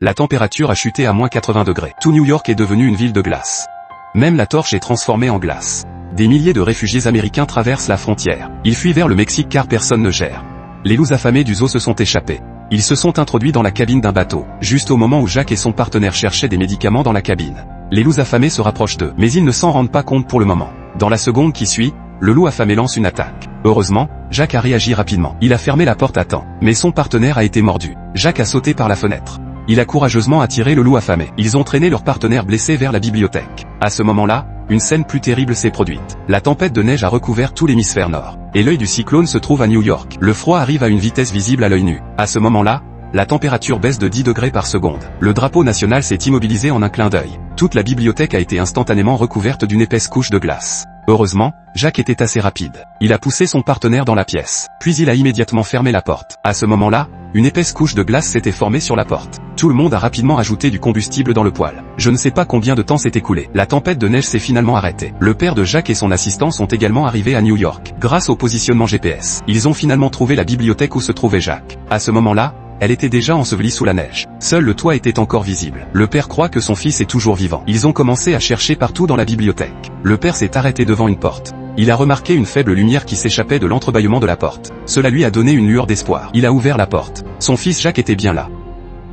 La température a chuté à -80 degrés. Tout New York est devenu une ville de glace. Même la torche est transformée en glace. Des milliers de réfugiés américains traversent la frontière. Ils fuient vers le Mexique car personne ne gère. Les loups affamés du zoo se sont échappés. Ils se sont introduits dans la cabine d'un bateau, juste au moment où Jack et son partenaire cherchaient des médicaments dans la cabine. Les loups affamés se rapprochent d'eux, mais ils ne s'en rendent pas compte pour le moment. Dans la seconde qui suit, le loup affamé lance une attaque. Heureusement, Jack a réagi rapidement. Il a fermé la porte à temps, mais son partenaire a été mordu. Jack a sauté par la fenêtre. Il a courageusement attiré le loup affamé. Ils ont traîné leur partenaire blessé vers la bibliothèque. À ce moment-là, une scène plus terrible s'est produite. La tempête de neige a recouvert tout l'hémisphère nord. Et l'œil du cyclone se trouve à New York. Le froid arrive à une vitesse visible à l'œil nu. À ce moment-là, la température baisse de 10 degrés par seconde. Le drapeau national s'est immobilisé en un clin d'œil. Toute la bibliothèque a été instantanément recouverte d'une épaisse couche de glace. Heureusement, Jack était assez rapide. Il a poussé son partenaire dans la pièce. Puis il a immédiatement fermé la porte. À ce moment-là, une épaisse couche de glace s'était formée sur la porte. Tout le monde a rapidement ajouté du combustible dans le poêle. Je ne sais pas combien de temps s'est écoulé. La tempête de neige s'est finalement arrêtée. Le père de Jack et son assistant sont également arrivés à New York. Grâce au positionnement GPS, ils ont finalement trouvé la bibliothèque où se trouvait Jack. À ce moment-là, elle était déjà ensevelie sous la neige. Seul le toit était encore visible. Le père croit que son fils est toujours vivant. Ils ont commencé à chercher partout dans la bibliothèque. Le père s'est arrêté devant une porte. Il a remarqué une faible lumière qui s'échappait de l'entrebâillement de la porte. Cela lui a donné une lueur d'espoir. Il a ouvert la porte. Son fils Jack était bien là.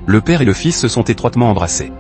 Le père et le fils se sont étroitement embrassés.